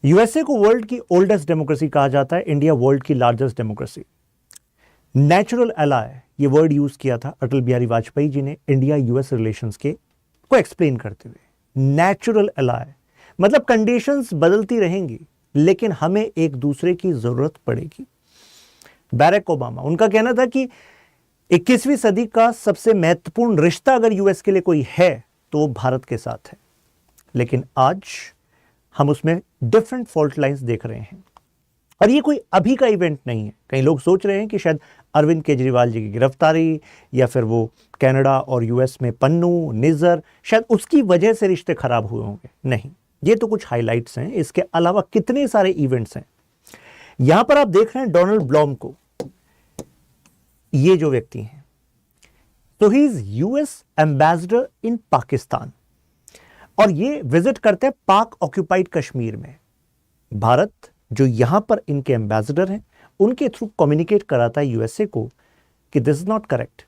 USA को world की oldest democracy कहा जाता है, इंडिया वर्ल्ड की लार्जेस्ट डेमोक्रेसी। नेचुरल एलाय ये वर्ड यूज किया था अटल बिहारी वाजपेयी जी ने इंडिया यूएस रिलेशंस के को एक्सप्लेन करते हुए। नेचुरल एलाय मतलब कंडीशंस बदलती रहेंगी लेकिन हमें एक दूसरे की जरूरत पड़ेगी। बैरक ओबामा, उनका कहना था कि 21वीं सदी का सबसे महत्वपूर्ण रिश्ता अगर यूएस के लिए कोई है तो वो भारत के साथ है। लेकिन आज हम उसमें डिफरेंट फॉल्ट लाइंस देख रहे हैं और ये कोई अभी का इवेंट नहीं है। कई लोग सोच रहे हैं कि शायद अरविंद केजरीवाल जी की गिरफ्तारी या फिर वो कनाडा और यूएस में पन्नू निजर, शायद उसकी वजह से रिश्ते खराब हुए होंगे। नहीं, ये तो कुछ हाइलाइट्स हैं, इसके अलावा कितने सारे इवेंट्स हैं। यहां पर आप देख रहे हैं डोनाल्ड ब्लॉम को, ये जो व्यक्ति हैं, तो ही इज यूएस एम्बेसडर इन पाकिस्तान और ये विजिट करते हैं पाक ऑक्यूपाइड कश्मीर में। भारत जो यहां पर इनके एम्बेसडर हैं उनके थ्रू कम्युनिकेट कराता है यूएसए को कि दिस इज नॉट करेक्ट।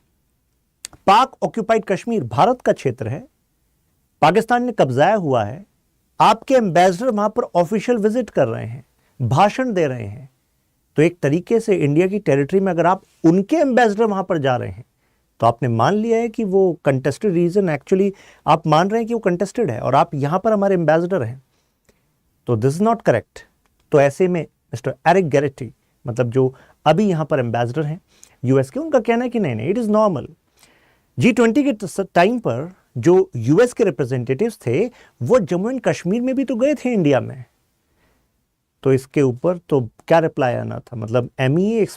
पाक ऑक्यूपाइड कश्मीर भारत का क्षेत्र है, पाकिस्तान ने कब्जाया हुआ है, आपके एम्बेसडर वहां पर ऑफिशियल विजिट कर रहे हैं, भाषण दे रहे हैं। तो एक तरीके से इंडिया की टेरिटरी में अगर आप उनके एम्बेसडर वहां पर जा रहे हैं तो आपने मान लिया है कि वो कंटेस्टेड रीजन, एक्चुअली आप मान रहे हैं कि वो कंटेस्टेड है और आप यहां पर हमारे एम्बेसडर हैं, तो दिस इज नॉट करेक्ट। तो ऐसे में मिस्टर एरिक गैरेटी, मतलब जो अभी यहां पर एम्बेसडर हैं यूएस के, उनका कहना है कि नहीं इट इज नॉर्मल। G20 के टाइम पर जो यूएस के रिप्रेजेंटेटिव्स थे वो जम्मू एंड कश्मीर में भी तो गए थे इंडिया में। तो इसके ऊपर तो क्या रिप्लाई आना था, मतलब MEA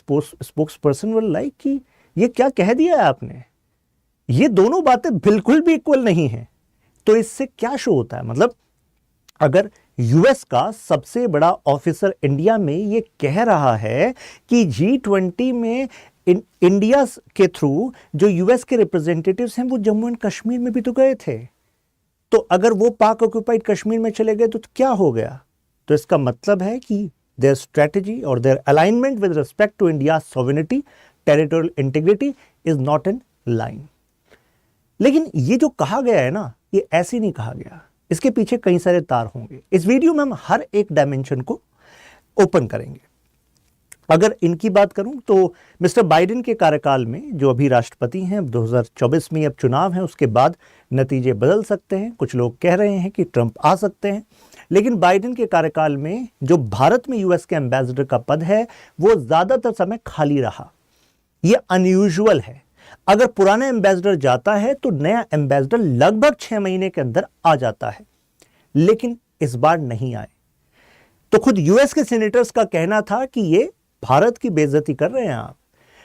spokes person will like कि ये क्या कह दिया है आपने, ये दोनों बातें बिल्कुल भी इक्वल नहीं है। तो इससे क्या शो होता है, मतलब अगर यूएस का सबसे बड़ा ऑफिसर इंडिया में ये कह रहा है कि G20 में इंडिया के थ्रू जो यूएस के रिप्रेजेंटेटिव्स हैं वो जम्मू एंड कश्मीर में भी तो गए थे, तो अगर वो पाक ऑक्यूपाइड कश्मीर में चले गए तो क्या हो गया। तो इसका मतलब है कि देयर स्ट्रेटेजी और their alignment with respect to India sovereignty, territorial integrity is not in line. लेकिन ये जो कहा गया है ना, ये ऐसे नहीं कहा गया, इसके पीछे कई सारे तार होंगे। इस वीडियो में हम हर एक डायमेंशन को ओपन करेंगे। अगर इनकी बात करूं तो मिस्टर बाइडेन के कार्यकाल में, जो अभी राष्ट्रपति हैं, 2024 में अब चुनाव है, उसके बाद नतीजे बदल सकते हैं। कुछ लोग कह रहे हैं कि ट्रंप आ सकते हैं, लेकिन बाइडेन के कार्यकाल में जो भारत में यूएस के एम्बेसडर का पद है वो ज्यादातर समय खाली रहा। ये अनयूजुअल है। अगर पुराना एम्बेसडर जाता है तो नया एम्बेसडर लगभग 6 महीने के अंदर आ जाता है, लेकिन इस बार नहीं आए। तो खुद यूएस के सीनेटर्स का कहना था कि ये भारत की बेइज्जती कर रहे हैं आप,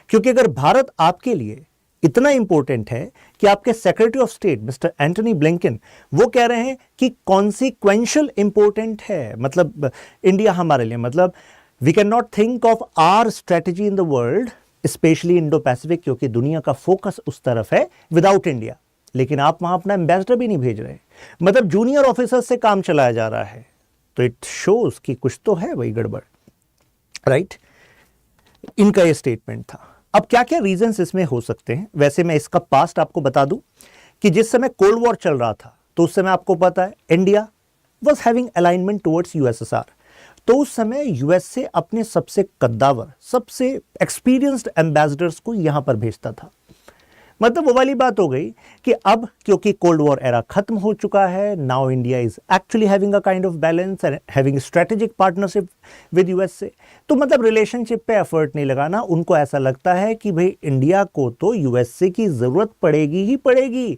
क्योंकि अगर भारत आपके लिए इतना इंपॉर्टेंट है कि आपके secretary of state mister Antony Blinken वो कह रहे हैं कि कॉन्सिक्वेंशियल इंपॉर्टेंट है, मतलब इंडिया हमारे लिए, मतलब we can not think of our strategy in the world specially Indo Pacific, क्योंकि दुनिया का फोकस उस तरफ है विदाउट इंडिया। लेकिन आप वहां अपना एम्बेसडर भी नहीं भेज रहे, मतलब जूनियर ऑफिसर से काम चलाया जा रहा है। तो इट शोज कि कुछ तो है भाई गड़बड़, राइट। इनका ये स्टेटमेंट था। अब क्या क्या रीजंस इसमें हो सकते हैं, वैसे मैं इसका पास्ट आपको बता दूं कि जिस समय कोल्ड वॉर चल रहा था तो उस समय आपको पता है India was having alignment towards USSR. तो उस समय यूएस से अपने सबसे कद्दावर, सबसे एक्सपीरियंस्ड एम्बेसडर्स को यहां पर भेजता था। मतलब वो वाली बात हो गई कि अब क्योंकि कोल्ड वॉर एरा खत्म हो चुका है, now India is actually having a kind of balance and having strategic partnership with US से, तो मतलब रिलेशनशिप पे एफर्ट नहीं लगाना। उनको ऐसा लगता है कि भाई इंडिया को तो यूएसए की जरूरत पड़ेगी ही पड़ेगी।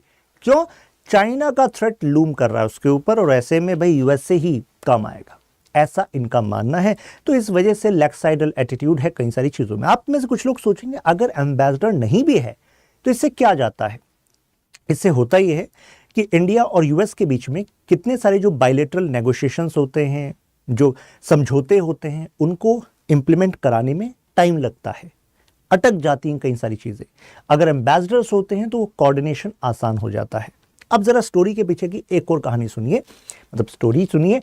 क्यों? चाइना का थ्रेट लूम कर रहा है उसके ऊपर और ऐसे में भाई यूएसए ही काम आएगा, ऐसा इनका मानना है। तो इस वजह से लेक्साइडल एटीट्यूड है कई सारी चीजों में। आप में से कुछ लोग सोचेंगे अगर एम्बेसडर नहीं भी है तो इससे क्या जाता है। इससे होता यह है कि इंडिया और यूएस के बीच में कितने सारे जो बायलैटरल नेगोशिएशंस होते हैं, जो समझौते होते हैं, उनको इंप्लीमेंट कराने में टाइम लगता है, अटक जाती हैं कई सारी चीजें। अगर एम्बेसडर्स होते हैं तो वो कोऑर्डिनेशन आसान हो जाता है। अब जरा स्टोरी के पीछे की एक और कहानी सुनिए, मतलब स्टोरी सुनिए।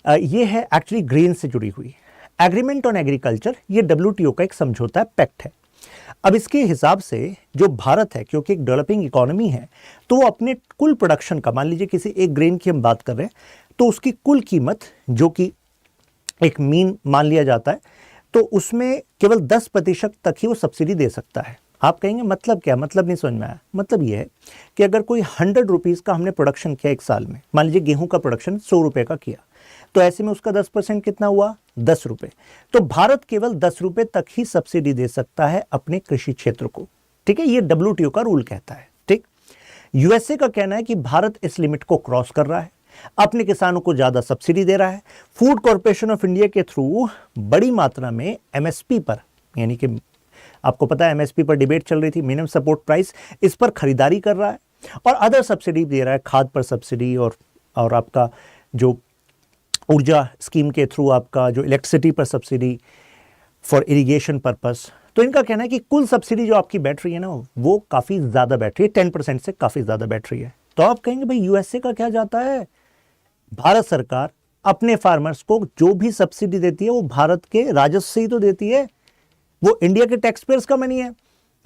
ये है एक्चुअली ग्रेन से जुड़ी हुई एग्रीमेंट ऑन एग्रीकल्चर। ये WTO का एक समझौता है, पैक्ट है। अब इसके हिसाब से जो भारत है, क्योंकि एक डेवलपिंग इकोनॉमी है, तो वो अपने कुल प्रोडक्शन का, मान लीजिए किसी एक ग्रेन की हम बात कर रहे हैं, तो उसकी कुल कीमत जो कि एक मीन मान लिया जाता है, तो उसमें केवल 10% तक ही वो सब्सिडी दे सकता है। आप कहेंगे मतलब क्या, मतलब नहीं समझ में आया। मतलब ये है कि अगर कोई 100 रुपीज़ का हमने प्रोडक्शन किया एक साल में, मान लीजिए गेहूं का प्रोडक्शन 100 रुपये का किया, तो ऐसे में उसका 10% कितना हुआ, 10 रुपये। तो भारत केवल 10 रुपये तक ही सब्सिडी दे सकता है अपने कृषि क्षेत्र को, ठीक है। ये WTO का रूल कहता है, ठीक। यूएसए का कहना है कि भारत इस लिमिट को क्रॉस कर रहा है, अपने किसानों को ज्यादा सब्सिडी दे रहा है। फूड कॉर्पोरेशन ऑफ इंडिया के थ्रू बड़ी मात्रा में MSP पर, यानी कि आपको पता है MSP पर डिबेट चल रही थी, मिनिमम सपोर्ट प्राइस, इस पर खरीदारी कर रहा है और अदर सब्सिडी दे रहा है, खाद पर सब्सिडी और आपका जो ऊर्जा स्कीम के थ्रू आपका जो इलेक्ट्रिसिटी पर सब्सिडी फॉर इरिगेशन पर्पस। तो इनका कहना है कि कुल सब्सिडी जो आपकी बैठ रही है ना, वो काफ़ी ज़्यादा बैठ रही है, 10% से काफ़ी ज़्यादा बैठ रही है। तो आप कहेंगे भाई यूएसए का क्या जाता है, भारत सरकार अपने फार्मर्स को जो भी सब्सिडी देती है वो भारत के राजस्व से ही तो देती है, वो इंडिया के टैक्स पेयर्स का मनी है,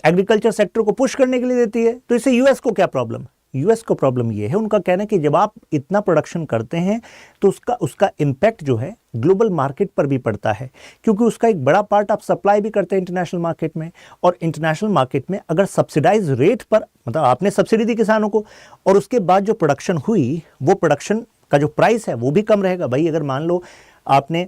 एग्रीकल्चर सेक्टर को पुश करने के लिए देती है। तो इससे यूएस को क्या प्रॉब्लम, यूएस को प्रॉब्लम ये है, उनका कहना है कि जब आप इतना प्रोडक्शन करते हैं तो उसका इम्पैक्ट जो है ग्लोबल मार्केट पर भी पड़ता है, क्योंकि उसका एक बड़ा पार्ट आप सप्लाई भी करते हैं इंटरनेशनल मार्केट में, और इंटरनेशनल मार्केट में अगर सब्सिडाइज रेट पर, मतलब आपने सब्सिडी दी किसानों को और उसके बाद जो प्रोडक्शन हुई, वो प्रोडक्शन का जो प्राइस है वो भी कम रहेगा। भाई अगर मान लो आपने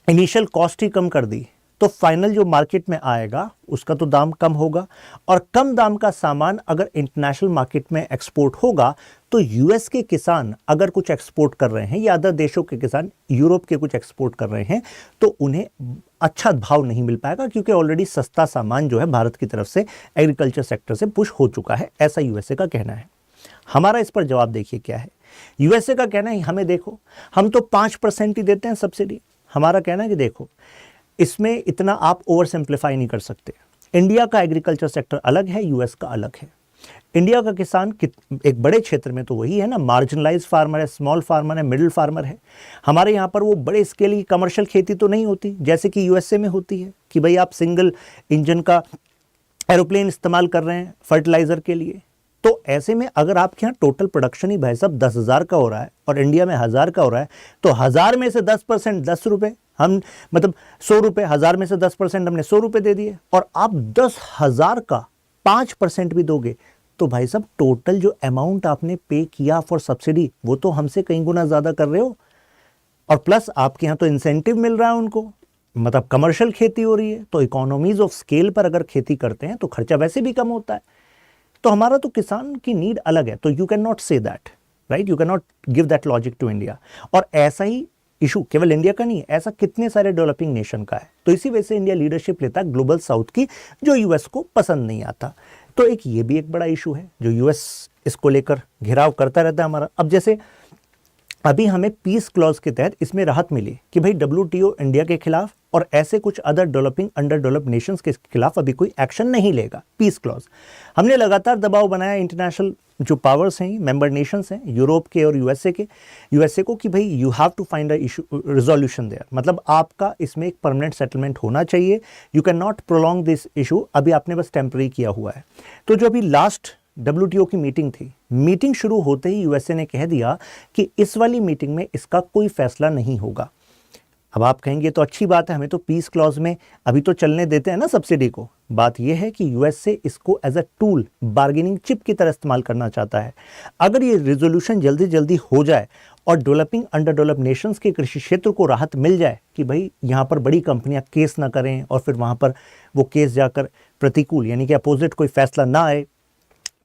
इनिशियल कॉस्ट ही कम कर दी, तो फाइनल जो मार्केट में आएगा उसका तो दाम कम होगा, और कम दाम का सामान अगर इंटरनेशनल मार्केट में एक्सपोर्ट होगा तो यूएस के किसान अगर कुछ एक्सपोर्ट कर रहे हैं या अदर देशों के किसान यूरोप के कुछ एक्सपोर्ट कर रहे हैं, तो उन्हें अच्छा भाव नहीं मिल पाएगा, क्योंकि ऑलरेडी सस्ता सामान जो है भारत की तरफ से एग्रीकल्चर सेक्टर से पुश हो चुका है, ऐसा यूएसए का कहना है। हमारा इस पर जवाब देखिए क्या है। यूएसए का कहना है हमें देखो, हम तो 5% ही देते हैं सब्सिडी। हमारा कहना है कि देखो, इसमें इतना आप ओवर सिंप्लीफाई नहीं कर सकते। इंडिया का एग्रीकल्चर सेक्टर अलग है, यूएस का अलग है। इंडिया का किसान एक बड़े क्षेत्र में तो वही है ना, मार्जिनलाइज फार्मर है, स्मॉल फार्मर है, मिडिल फार्मर है। हमारे यहाँ पर वो बड़े स्केल की कमर्शियल खेती तो नहीं होती जैसे कि यूएसए में होती है, कि भाई आप सिंगल इंजन का एरोप्लेन इस्तेमाल कर रहे हैं फर्टिलाइजर के लिए। तो ऐसे में अगर आपके यहाँ टोटल प्रोडक्शन ही भाई साहब 10,000 का हो रहा है और इंडिया में 1,000 का हो रहा है, तो 1,000 में से 10% 10 रुपये, हम मतलब 100 रुपये, 1,000 में से 10% हमने 100 रुपये दे दिए, और आप 10,000 का 5% भी दोगे तो भाई साहब टोटल जो अमाउंट आपने पे किया फॉर सब्सिडी वो तो हमसे कई गुना ज़्यादा कर रहे हो। और प्लस आपके यहाँ तो इंसेंटिव मिल रहा है उनको, मतलब कमर्शियल खेती हो रही है, तो इकोनॉमीज ऑफ स्केल पर अगर खेती करते हैं तो खर्चा वैसे भी कम होता है। तो हमारा तो किसान की नीड अलग है, तो you can not say that, right, you can not give that logic to India. और ऐसा ही इशू केवल इंडिया का नहीं है, ऐसा कितने सारे डेवलपिंग नेशन का है। तो इसी वजह से इंडिया लीडरशिप लेता है ग्लोबल साउथ की, जो यूएस को पसंद नहीं आता। तो एक ये भी एक बड़ा इशू है जो यूएस इसको लेकर घिराव करता रहता है हमारा। अब जैसे अभी हमें पीस क्लॉज के तहत इसमें राहत मिली कि भाई WTO इंडिया के खिलाफ और ऐसे कुछ other developing under developed Nations के खिलाफ अभी कोई एक्शन नहीं लेगा, पीस क्लॉज। हमने लगातार दबाव बनाया इंटरनेशनल जो पावर्स हैं, मेंबर नेशंस हैं, यूरोप के और यूएसए को, कि भाई you have to find a issue resolution there, मतलब आपका इसमें एक परमानेंट सेटलमेंट होना चाहिए, you can not prolong this issue, अभी आपने बस टेम्पररी किया हुआ है। तो जो अभी लास्ट WTO की मीटिंग थी, मीटिंग शुरू होते ही यूएसए ने कह दिया कि इस वाली मीटिंग में इसका कोई फैसला नहीं होगा। अब आप कहेंगे तो अच्छी बात है, हमें तो पीस क्लॉज में अभी तो चलने देते हैं ना सब्सिडी को। बात यह है कि यूएसए इसको as a tool, bargaining chip की तरह इस्तेमाल करना चाहता है। अगर ये रिजोल्यूशन जल्दी जल्दी हो जाए और डेवलपिंग अंडर डेवलप नेशंस के कृषि क्षेत्र को राहत मिल जाए कि भाई यहाँ पर बड़ी कंपनियां केस ना करें और फिर वहाँ पर वो केस जाकर प्रतिकूल यानी कि अपोजिट कोई फैसला ना आए,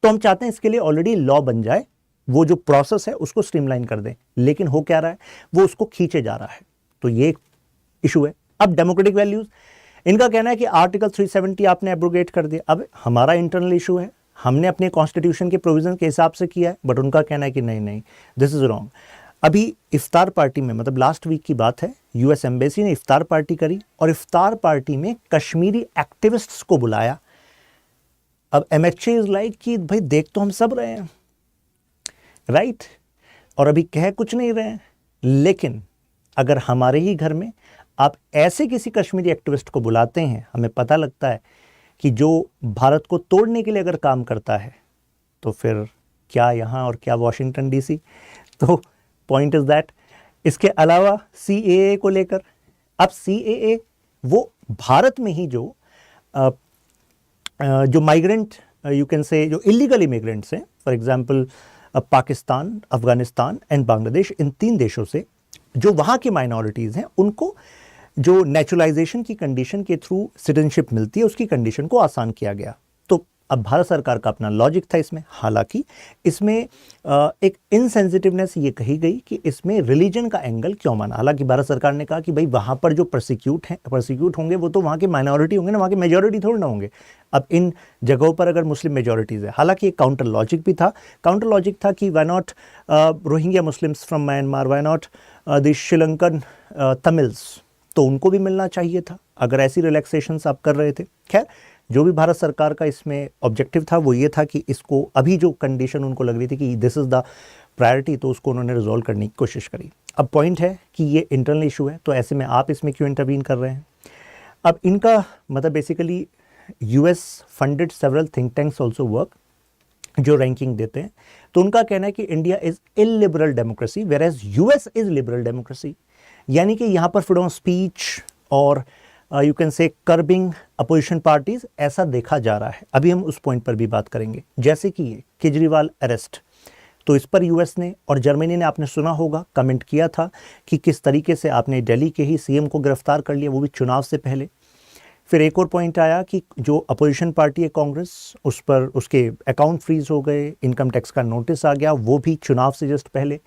तो हम चाहते हैं इसके लिए ऑलरेडी लॉ बन जाए, वो जो प्रोसेस है उसको स्ट्रीमलाइन कर दें। लेकिन हो क्या रहा है, वो उसको खींचे जा रहा है। तो ये एक इशू है। अब डेमोक्रेटिक वैल्यूज, इनका कहना है कि आर्टिकल 370 आपने एब्रोगेट कर दिया। अब हमारा इंटरनल इशू है, हमने अपने कॉन्स्टिट्यूशन के प्रोविजन के हिसाब से किया है, बट उनका कहना है कि नहीं नहीं, दिस इज रॉन्ग। अभी इफ्तार पार्टी में, मतलब लास्ट वीक की बात है, यूएस एम्बेसी ने इफ्तार पार्टी करी और इफ्तार पार्टी में कश्मीरी एक्टिविस्ट्स को बुलाया। अब MHA इज लाइक कि भाई देख तो हम सब रहे हैं, राइट, और अभी कह कुछ नहीं रहे हैं, लेकिन अगर हमारे ही घर में आप ऐसे किसी कश्मीरी एक्टिविस्ट को बुलाते हैं, हमें पता लगता है कि जो भारत को तोड़ने के लिए अगर काम करता है, तो फिर क्या यहाँ और क्या वॉशिंगटन DC। तो पॉइंट इज दैट। इसके अलावा CAA को लेकर अब CAA वो भारत में ही जो माइग्रेंट यू कैन से जो इलीगल इमिग्रेंट्स हैं, for example Pakistan, Afghanistan and Bangladesh, इन 3 देशों से जो वहाँ की माइनॉरिटीज़ हैं उनको जो नेचुरलाइजेशन की कंडीशन के थ्रू सिटीजनशिप मिलती है उसकी कंडीशन को आसान किया गया। तो अब भारत सरकार का अपना लॉजिक था इसमें, हालांकि इसमें एक इनसेंसिटिवनेस ये कही गई कि इसमें रिलीजन का एंगल क्यों माना। हालांकि भारत सरकार ने कहा कि भाई वहाँ पर जो प्रोसिक्यूट होंगे वो तो वहाँ के माइनॉरिटी होंगे ना, वहाँ के मेजॉरिटी थोड़ी ना होंगे। अब इन जगहों पर अगर मुस्लिम मेजॉरिटीज़ है, हालांकि एक काउंटर लॉजिक भी था। काउंटर लॉजिक था कि why not Rohingya Muslims from Myanmar, why not the Sri Lankan Tamils, तो उनको भी मिलना चाहिए था अगर ऐसी रिलैक्सेशंस आप कर रहे थे। खैर, जो भी भारत सरकार का इसमें ऑब्जेक्टिव था वो ये था कि इसको अभी जो कंडीशन उनको लग रही थी कि दिस इज़ द प्रायोरिटी, तो उसको उन्होंने रिजॉल्व करने की कोशिश करी। अब पॉइंट है कि ये इंटरनल इशू है, तो ऐसे में आप इसमें क्यों इंटरवीन कर रहे हैं। अब इनका मतलब basically US funded several think tanks also work जो रैंकिंग देते हैं, तो उनका कहना है कि India is illiberal democracy whereas US is liberal democracy. यानी कि यहाँ पर फ्रीडम ऑफ स्पीच और you can say curbing opposition parties ऐसा देखा जा रहा है। अभी हम उस पॉइंट पर भी बात करेंगे। जैसे कि ये केजरीवाल अरेस्ट, तो इस पर US ने और जर्मनी ने, आपने सुना होगा, कमेंट किया था कि किस तरीके से आपने दिल्ली के ही CM को गिरफ्तार कर लिया, वो भी चुनाव से पहले। फिर एक और पॉइंट आया कि जो अपोजिशन पार्टी है कांग्रेस, उस पर उसके अकाउंट फ्रीज हो गए, इनकम टैक्स का नोटिस आ गया, वो भी चुनाव से जस्ट पहले।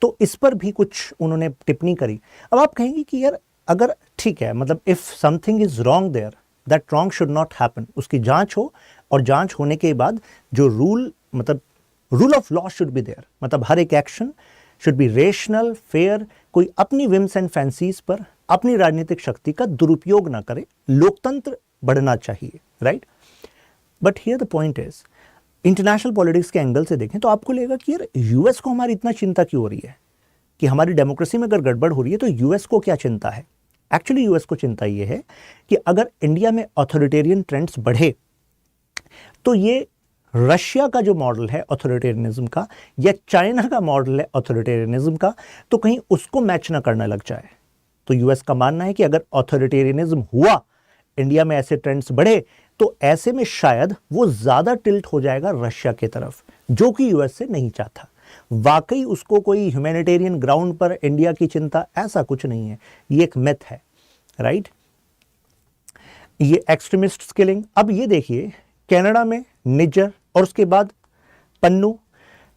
तो इस पर भी कुछ उन्होंने टिप्पणी करी। अब आप कहेंगे कि यार अगर ठीक है, मतलब if something is wrong there, that wrong should not happen, उसकी जांच हो और जांच होने के बाद जो rule of law should be there, मतलब हर एक action should be rational, fair, कोई अपनी विम्स एंड फैंसीज पर अपनी राजनीतिक शक्ति का दुरुपयोग ना करे, लोकतंत्र बढ़ना चाहिए, right. But here the point is, international politics के एंगल से देखें तो आपको लगेगा कि यार US को हमारी इतना चिंता क्यों हो रही है, कि हमारी डेमोक्रेसी में अगर गड़बड़ हो रही है तो US को क्या चिंता है। एक्चुअली US को चिंता ये है कि अगर इंडिया में ऑथोरिटेरियन ट्रेंड्स बढ़े तो ये रशिया का जो मॉडल है ऑथोरिटेरियनिज्म का या चाइना का मॉडल है ऑथोरिटेरियनिज्म का, तो कहीं उसको मैच ना करने लग जाए। तो US का मानना है कि अगर ऑथोरिटेरियनिज्म हुआ, इंडिया में ऐसे ट्रेंड्स बढ़े, तो ऐसे में शायद वो ज्यादा टिल्ट हो जाएगा रशिया की तरफ, जो कि US से नहीं चाहता। वाकई उसको कोई ह्यूमैनिटेरियन ग्राउंड पर इंडिया की चिंता, ऐसा कुछ नहीं है, ये एक मिथ है, राइट। ये एक्सट्रीमिस्ट किलिंग, अब ये देखिए कनाडा में निज्जर और उसके बाद पन्नू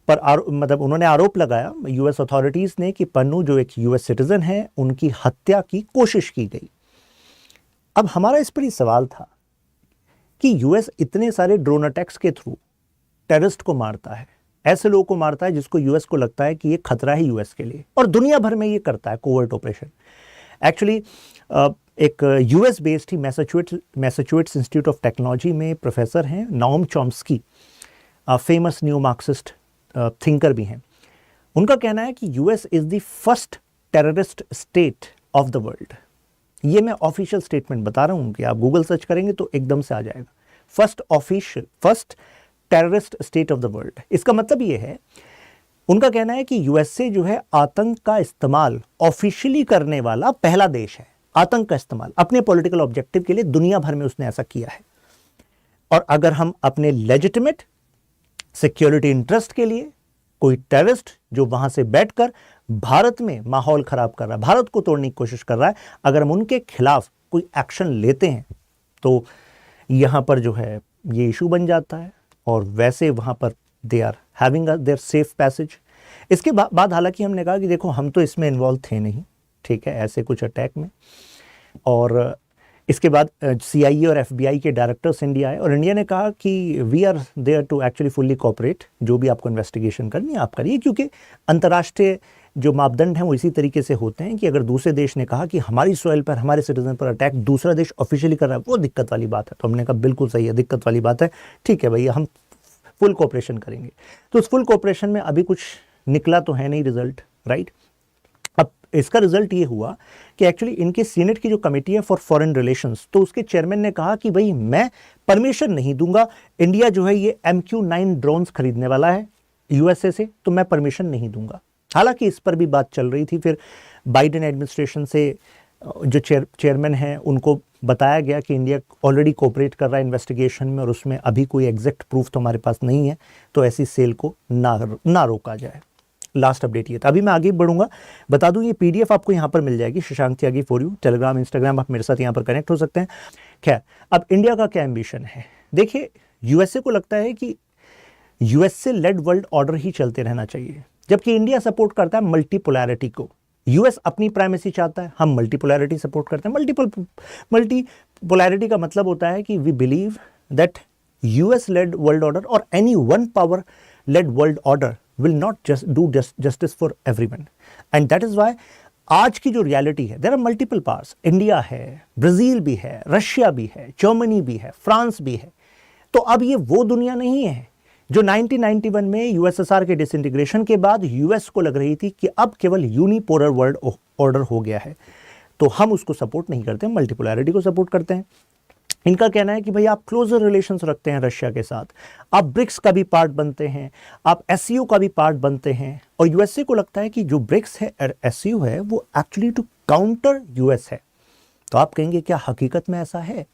पर मतलब उन्होंने आरोप लगाया US अथॉरिटीज ने कि पन्नू जो एक US सिटीजन है, उनकी हत्या की कोशिश की गई। अब हमारा इस पर ही सवाल था कि US इतने सारे ड्रोन अटैक्स के थ्रू टेररिस्ट को मारता है, ऐसे लोगों को मारता है जिसको US को लगता है कि ये खतरा है US के लिए, और दुनिया भर में ये करता है कोवर्ट ऑपरेशन। एक्चुअली एक US बेस्ड ही मैसाचुसेट्स इंस्टीट्यूट ऑफ टेक्नोलॉजी में प्रोफेसर हैं Noam Chomsky, famous new Marxist thinker भी हैं। उनका कहना है कि US is the first terrorist state of the world. ये मैं ऑफिशियल स्टेटमेंट बता रहा हूं कि आप गूगल सर्च करेंगे तो एकदम से आ जाएगा, first terrorist state of the world. इसका मतलब ये है, उनका कहना है कि USA जो है आतंक का इस्तेमाल ऑफिशियली करने वाला पहला देश है। आतंक का इस्तेमाल अपने पॉलिटिकल ऑब्जेक्टिव के लिए दुनिया भर में उसने ऐसा किया है। और अगर हम अपने लेजिटिमेट सिक्योरिटी इंटरेस्ट के लिए कोई टेररिस्ट जो वहां से बैठकर भारत में माहौल खराब कर रहा है, भारत को तोड़ने की कोशिश कर रहा है, अगर हम उनके खिलाफ कोई एक्शन लेते हैं तो यहां पर जो है ये इशू बन जाता है, और वैसे वहां पर they are having their safe passage. इसके बाद हालांकि हमने कहा कि देखो हम तो इसमें इन्वॉल्व थे नहीं, ठीक है, ऐसे कुछ अटैक में। और इसके बाद CIA और FBI के डायरेक्टर्स इंडिया आए और इंडिया ने कहा कि we are there to actually fully cooperate, जो भी आपको इन्वेस्टिगेशन करनी है आप करिए, क्योंकि अंतर्राष्ट्रीय जो मापदंड हैं वो इसी तरीके से होते हैं कि अगर दूसरे देश ने कहा कि हमारी सॉइल पर हमारे सिटीजन पर अटैक दूसरा देश ऑफिशियली कर रहा है, वो दिक्कत वाली बात है। तो हमने कहा बिल्कुल सही है, दिक्कत वाली बात है, ठीक है भैया, हम फुल कोऑपरेशन करेंगे। तो उस फुल कोऑपरेशन में अभी कुछ निकला तो है नहीं रिजल्ट, राइट। अब इसका रिजल्ट ये हुआ कि एक्चुअली इनके सीनेट की जो कमेटी है फॉर फॉरेन रिलेशंस, तो उसके चेयरमैन ने कहा कि भाई मैं परमिशन नहीं दूंगा, इंडिया जो है ये MQ-9 ड्रोन्स खरीदने वाला है USA से, तो मैं परमिशन नहीं दूंगा। हालांकि इस पर भी बात चल रही थी, फिर बाइडेन एडमिनिस्ट्रेशन से जो चेयरमैन हैं उनको बताया गया कि इंडिया ऑलरेडी कोऑपरेट कर रहा है इन्वेस्टिगेशन में और उसमें अभी कोई एग्जैक्ट प्रूफ तो हमारे पास नहीं है, तो ऐसी सेल को ना रोका जाए। लास्ट अपडेट ये था। अभी मैं आगे बढ़ूंगा, बता दूं ये पीडीएफ आपको यहाँ पर मिल जाएगी, शशांक त्यागी फॉर यू, टेलीग्राम इंस्टाग्राम, आप मेरे साथ यहाँ पर कनेक्ट हो सकते हैं। खैर, अब इंडिया का क्या एम्बिशन है? देखिए, यूएसए को लगता है कि यूएसए लेड वर्ल्ड ऑर्डर ही चलते रहना चाहिए, जबकि इंडिया सपोर्ट करता है मल्टीपोलैरिटी को। यूएस अपनी प्राइमेसी चाहता है, हम मल्टीपोलैरिटी सपोर्ट करते हैं। मल्टीपोलैरिटी का मतलब होता है कि we believe that US led world order और any one power led world order will not just do justice for everyone, and that is why आज की जो रियलिटी है, there are multiple powers, India है, ब्राजील भी है, Russia भी है, जर्मनी भी है, फ्रांस भी है। तो अब ये वो दुनिया नहीं है जो 1991 में यूएसएसआर के डिसइंटीग्रेशन के बाद यूएस को लग रही थी कि अब केवल यूनिपोलर वर्ल्ड ऑर्डर हो गया है। तो हम उसको सपोर्ट नहीं करते, मल्टीपोलैरिटी को सपोर्ट करते हैं। इनका कहना है कि भाई आप क्लोजर रिलेशंस रखते हैं रशिया के साथ, आप ब्रिक्स का भी पार्ट बनते हैं, आप एससीओ का भी पार्ट बनते हैं, और यूएसए को लगता है कि जो ब्रिक्स है और एससीओ है वो एक्चुअली टू काउंटर यूएस है। तो आप कहेंगे क्या हकीकत में ऐसा है?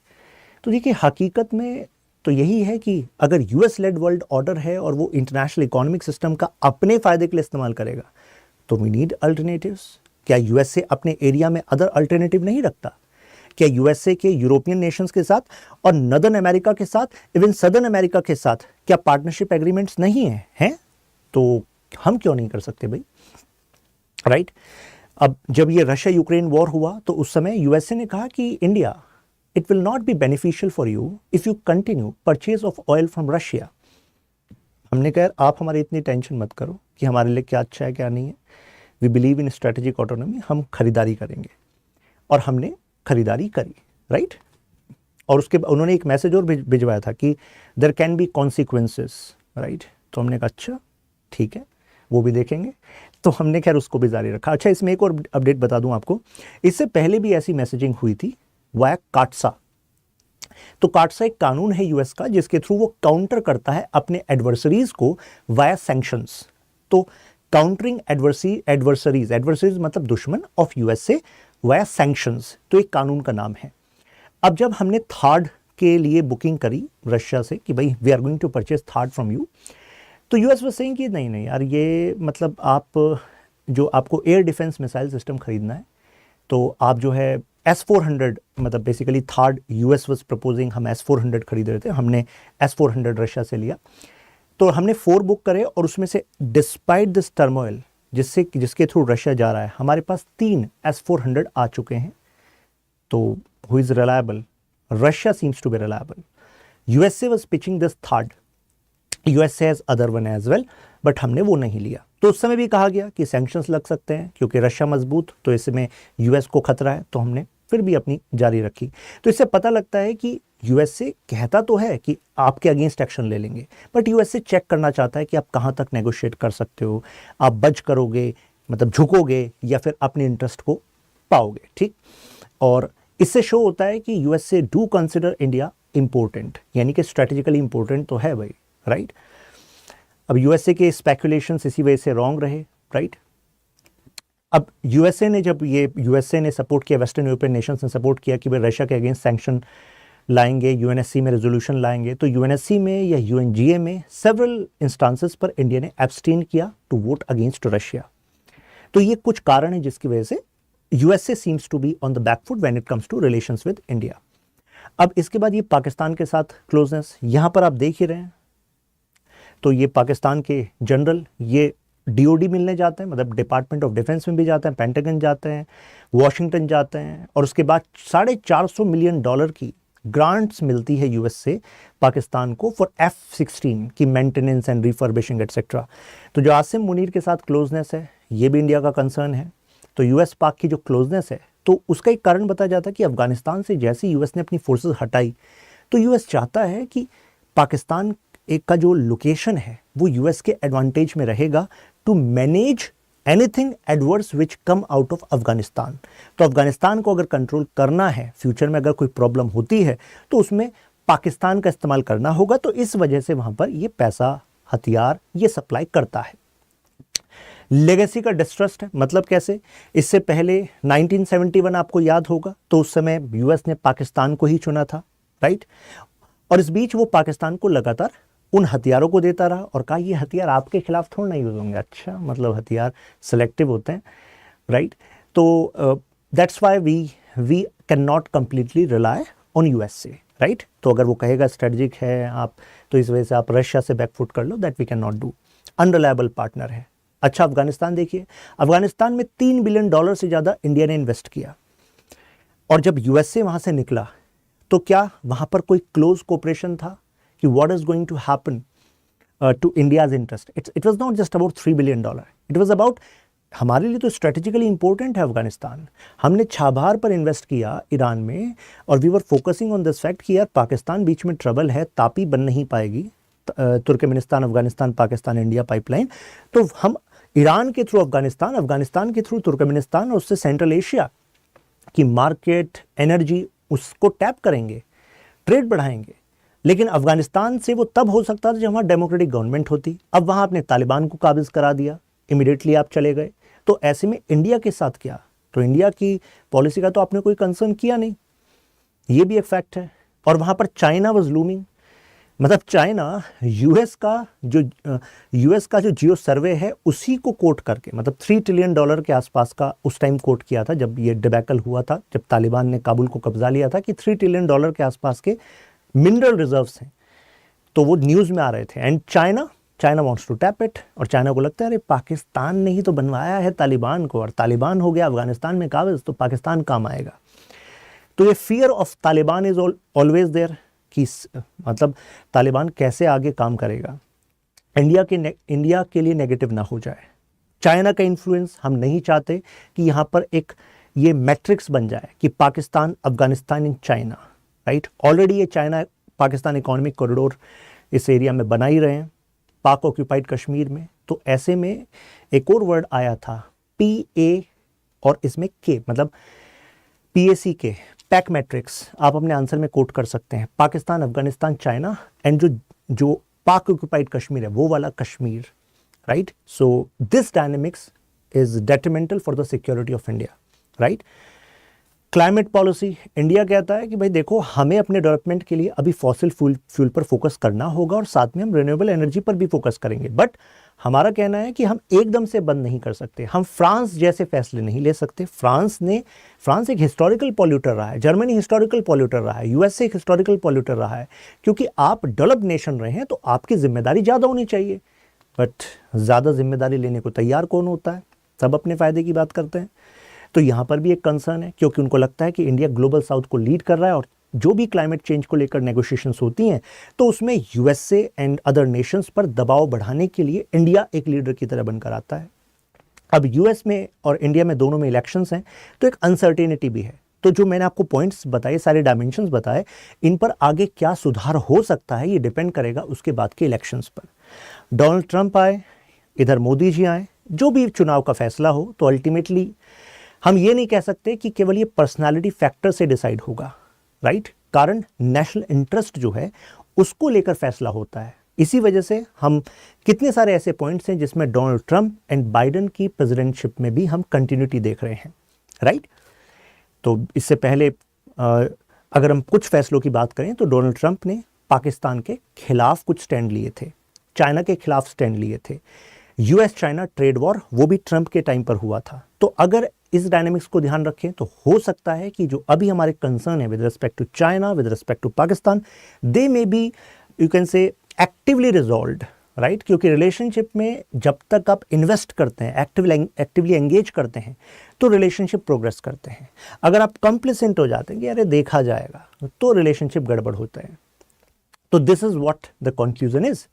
तो देखिए, हकीकत में तो यही है कि अगर यूएस लेड वर्ल्ड ऑर्डर है और वो इंटरनेशनल इकोनॉमिक सिस्टम का अपने फायदे के लिए इस्तेमाल करेगा, तो वी नीड अल्टरनेटिव्स। क्या यूएसए अपने एरिया में अदर अल्टरनेटिव नहीं रखता? क्या यूएसए के यूरोपियन नेशंस के साथ और नदर्न अमेरिका के साथ, इवन सदर्न अमेरिका के साथ क्या पार्टनरशिप एग्रीमेंट्स नहीं हैं? तो हम क्यों नहीं कर सकते भाई, राइट? अब जब ये रशिया यूक्रेन वॉर हुआ तो उस समय यूएसए ने कहा कि India, it will not be beneficial for you if you continue purchase of oil from Russia. हमने कहा आप हमारी इतनी टेंशन मत करो कि हमारे लिए क्या अच्छा है क्या नहीं है, we believe in strategic autonomy, हम खरीदारी करेंगे। और हमने खरीदारी करी, राइट? और उसके बाद उन्होंने एक मैसेज और भिजवाया था कि there can be consequences, right? तो हमने कहा अच्छा ठीक है, वो भी देखेंगे। तो हमने खैर उसको भी जारी रखा। अच्छा, इसमें एक और अपडेट बता दूं आपको, इससे पहले भी ऐसी मैसेजिंग हुई थी वाया काटसा। तो काटसा एक कानून है यूएस का जिसके थ्रू वो काउंटर करता है अपने एडवर्सरीज को वाया सैंक्शंस। तो काउंटरिंग एडवर्सरीज मतलब दुश्मन ऑफ यूएसए वाया सैंक्शंस, तो एक कानून का नाम है। अब जब हमने थार्ड के लिए बुकिंग करी रशिया से कि भाई we are going to purchase THAAD from you, तो यूएस वाज सेइंग कि नहीं यार, ये मतलब आप जो आपको एयर डिफेंस मिसाइल सिस्टम खरीदना है तो आप जो है S-400, मतलब basically third US was proposing, हम S-400 खरीद रहे थे, हमने S-400 रशिया से लिया। तो हमने 4 बुक करे और उसमें से डिस्पाइट दिस टर्मोइल जिसके थ्रू रशिया जा रहा है, हमारे पास 3 S-400 आ चुके हैं। तो who is reliable? Russia seems to be reliable. USA was pitching this THAAD, USA has other one as well, but हमने वो नहीं लिया। तो उस समय भी कहा गया कि सैंक्शंस लग सकते हैं क्योंकि रशिया मजबूत, तो इसमें यूएस को खतरा है, तो हमने फिर भी अपनी जारी रखी। तो इससे पता लगता है कि यूएसए कहता तो है कि आपके अगेंस्ट एक्शन ले लेंगे, बट यूएसए चेक करना चाहता है कि आप कहाँ तक नेगोशिएट कर सकते हो, आप बच करोगे, मतलब झुकोगे, या फिर अपने इंटरेस्ट को पाओगे, ठीक? और इससे शो होता है कि USA do consider India important, यानी कि स्ट्रेटेजिकली इंपॉर्टेंट तो है भाई, राइट? अब यूएसए के स्पेकुलेशंस इसी वजह से रॉन्ग रहे, राइट? अब यूएसए ने सपोर्ट किया, वेस्टर्न यूरोपियन नेशंस ने सपोर्ट किया कि भाई रशिया के अगेंस्ट सैंक्शन लाएंगे, यूएनएससी में रेजोल्यूशन लाएंगे। तो यूएनएससी में या यूएनजीए में सेवरल इंस्टांसेस पर इंडिया ने एब्सटेन किया टू वोट अगेंस्ट रशिया। तो ये कुछ कारण है जिसकी वजह से USA seems to be on the back foot when it comes to relations with India. अब इसके बाद ये पाकिस्तान के साथ क्लोजनेस, यहाँ पर आप देख ही रहे हैं। तो ये पाकिस्तान के जनरल ये डीओडी मिलने जाते हैं, मतलब डिपार्टमेंट ऑफ डिफेंस में भी जाते हैं, पेंटागन जाते हैं, वॉशिंगटन जाते हैं, और उसके बाद $450 मिलियन की ग्रांट्स मिलती है यूएस से पाकिस्तान को फॉर F-16 की मेंटेनेंस एंड रिफर्बिशिंग एटसेट्रा। तो जो आसिम मुनीर के साथ क्लोजनेस है, ये भी इंडिया का कंसर्न है। तो यूएस पाक की जो क्लोजनेस है, तो उसका एक कारण बताया जाता है कि अफगानिस्तान से जैसे यूएस ने अपनी फोर्सेस हटाई, तो यूएस चाहता है कि पाकिस्तान एक का जो लोकेशन है वो यूएस के एडवांटेज में रहेगा to manage anything adverse which come out of Afghanistan. तो अफगानिस्तान को अगर कंट्रोल करना है, फ्यूचर में अगर कोई प्रॉब्लम होती है तो उसमें पाकिस्तान का इस्तेमाल करना होगा। तो इस वजह से वहां पर ये पैसा, हथियार ये सप्लाई करता है। लेगेसी का डिस्ट्रस्ट है, मतलब कैसे? इससे पहले 1971 आपको याद होगा, तो उस समय यूएस ने पाकिस्तान को ही चुना था, राइट? और इस बीच वो पाकिस्तान को लगातार उन हथियारों को देता रहा और कहा ये हथियार आपके खिलाफ थोड़ा ना यूज होंगे। अच्छा, मतलब हथियार सिलेक्टिव होते हैं, राइट? तो that's why we can not completely rely on USA, right? तो अगर वो कहेगा स्ट्रेटजिक है आप, तो इस वजह से आप रशिया से बैकफुट कर लो, that we can not do. Unreliable partner है। अच्छा, अफगानिस्तान देखिए, अफगानिस्तान में $3 बिलियन से ज़्यादा इंडिया ने इन्वेस्ट किया, और जब यूएसए वहाँ से निकला तो क्या वहाँ पर कोई क्लोज कोऑपरेशन था कि what is going to happen to India's interest? It was not just about $3 billion, it was about, हमारे लिए तो स्ट्रेटेजिकली इंपॉर्टेंट है अफगानिस्तान। हमने छाबार पर इन्वेस्ट किया ईरान में, और we were focusing on this fact कि यार पाकिस्तान बीच में ट्रबल है, तापी बन नहीं पाएगी, Turkmenistan Afghanistan Pakistan India pipeline, तो हम ईरान के थ्रू अफगानिस्तान, अफगानिस्तान के थ्रू तुर्कमेनिस्तान और उससे सेंट्रल एशिया की मार्केट, एनर्जी, उसको टैप करेंगे, ट्रेड बढ़ाएंगे। लेकिन अफगानिस्तान से वो तब हो सकता था जब वहाँ डेमोक्रेटिक गवर्नमेंट होती। अब वहाँ आपने तालिबान को काबिज करा दिया, इमीडिएटली आप चले गए, तो ऐसे में इंडिया के साथ क्या? तो इंडिया की पॉलिसी का तो आपने कोई कंसर्न किया नहीं, ये भी एक फैक्ट है। और वहाँ पर चाइना वाज लूमिंग, मतलब चाइना यूएस का जो जियो सर्वे है उसी को कोट करके, मतलब $3 ट्रिलियन के आसपास का उस टाइम कोट किया था जब ये डिबैकल हुआ था, जब तालिबान ने काबुल को कब्जा लिया था, कि $3 ट्रिलियन के आसपास के मिनरल रिजर्व्स हैं, तो वो न्यूज़ में आ रहे थे। And China wants to tap it, और चाइना को लगता है अरे पाकिस्तान ने ही तो बनवाया है तालिबान को, और तालिबान हो गया अफगानिस्तान में काबिज, तो पाकिस्तान काम आएगा। तो ये fear of Taliban is always there, कि मतलब तालिबान कैसे आगे काम करेगा, इंडिया के लिए नेगेटिव ना हो जाए। चाइना का इन्फ्लुएंस हम नहीं चाहते कि यहाँ पर एक ये मैट्रिक्स बन जाए कि Pakistan, Afghanistan in China, right? Already ये चाइना पाकिस्तान इकोनॉमिक कॉरिडोर इस एरिया में बना ही रहे हैं, पाक ऑक्यूपाइड कश्मीर में। तो ऐसे में एक और वर्ड आया था PA और इसमें K, मतलब PAC, पैक मैट्रिक्स, आप अपने आंसर में कोट कर सकते हैं, पाकिस्तान, अफगानिस्तान, चाइना, एंड जो पाक ऑक्यूपाइड कश्मीर है वो वाला Kashmir, right? So this dynamics is डेट्रिमेंटल for the security of India, right? Climate policy, India कहता है कि भाई देखो, हमें अपने डेवलपमेंट के लिए अभी फॉसिल फ्यूल पर फोकस करना होगा, और साथ में हम रिन्यूएबल एनर्जी पर भी फोकस करेंगे, बट हमारा कहना है कि हम एकदम से बंद नहीं कर सकते, हम फ्रांस जैसे फैसले नहीं ले सकते। फ्रांस एक हिस्टोरिकल पॉल्यूटर रहा है, जर्मनी हिस्टोरिकल पॉल्यूटर रहा है, यूएसए एक हिस्टोरिकल पॉल्यूटर रहा है, क्योंकि आप डेवलप्ड नेशन रहे हैं तो आपकी जिम्मेदारी ज़्यादा होनी चाहिए। बट ज़्यादा जिम्मेदारी लेने को तैयार कौन होता है? सब अपने फ़ायदे की बात करते हैं। तो यहाँ पर भी एक कंसर्न है, क्योंकि उनको लगता है कि इंडिया ग्लोबल साउथ को लीड कर रहा है, और जो भी क्लाइमेट चेंज को लेकर नेगोशिएशंस होती हैं तो उसमें यूएसए एंड अदर नेशंस पर दबाव बढ़ाने के लिए इंडिया एक लीडर की तरह बनकर आता है। अब यूएस में और इंडिया में दोनों में इलेक्शंस हैं, तो एक अनसर्टेनिटी भी है। तो जो मैंने आपको पॉइंट्स बताए, सारे डायमेंशंस बताए, इन पर आगे क्या सुधार हो सकता है ये डिपेंड करेगा उसके बाद के इलेक्शंस पर। डोनाल्ड ट्रंप आए, इधर मोदी जी आए, जो भी चुनाव का फैसला हो, तो अल्टीमेटली हम ये नहीं कह सकते कि केवल ये पर्सनालिटी फैक्टर से डिसाइड होगा, राइट? कारण नेशनल इंटरेस्ट जो है उसको लेकर फैसला होता है। इसी वजह से हम कितने सारे ऐसे पॉइंट्स हैं जिसमें डोनाल्ड ट्रंप एंड बाइडेन की प्रेसिडेंटशिप में भी हम कंटिन्यूटी देख रहे हैं, राइट? तो इससे पहले अगर हम कुछ फैसलों की बात करें तो डोनाल्ड ट्रंप ने पाकिस्तान के खिलाफ कुछ स्टैंड लिए थे, चाइना के खिलाफ स्टैंड लिए थे, यूएस चाइना ट्रेड वॉर वो भी ट्रंप के टाइम पर हुआ था। तो अगर इस डायनेमिक्स को ध्यान रखें तो हो सकता है कि जो अभी हमारे कंसर्न है with respect to China, with respect to Pakistan, they may be you can say actively resolved, right? क्योंकि रिलेशनशिप में जब तक आप इन्वेस्ट करते हैं, एक्टिवली एंगेज करते हैं, तो रिलेशनशिप प्रोग्रेस करते हैं। अगर आप कंप्लिसेंट हो जाते हैं कि अरे देखा जाएगा, तो रिलेशनशिप गड़बड़ होता है। तो this is what the conclusion is.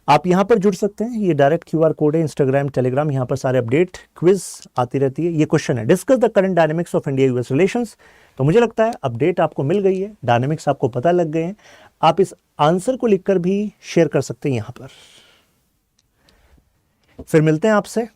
आप यहाँ पर जुड़ सकते हैं, ये डायरेक्ट QR कोड है, इंस्टाग्राम, टेलीग्राम, यहाँ पर सारे अपडेट, क्विज आती रहती है। ये क्वेश्चन है, discuss the current dynamics of India US relations. तो मुझे लगता है अपडेट आपको मिल गई है, डायनेमिक्स आपको पता लग गए हैं। आप इस आंसर को लिखकर भी शेयर कर सकते हैं यहाँ पर। फिर मिलते हैं आपसे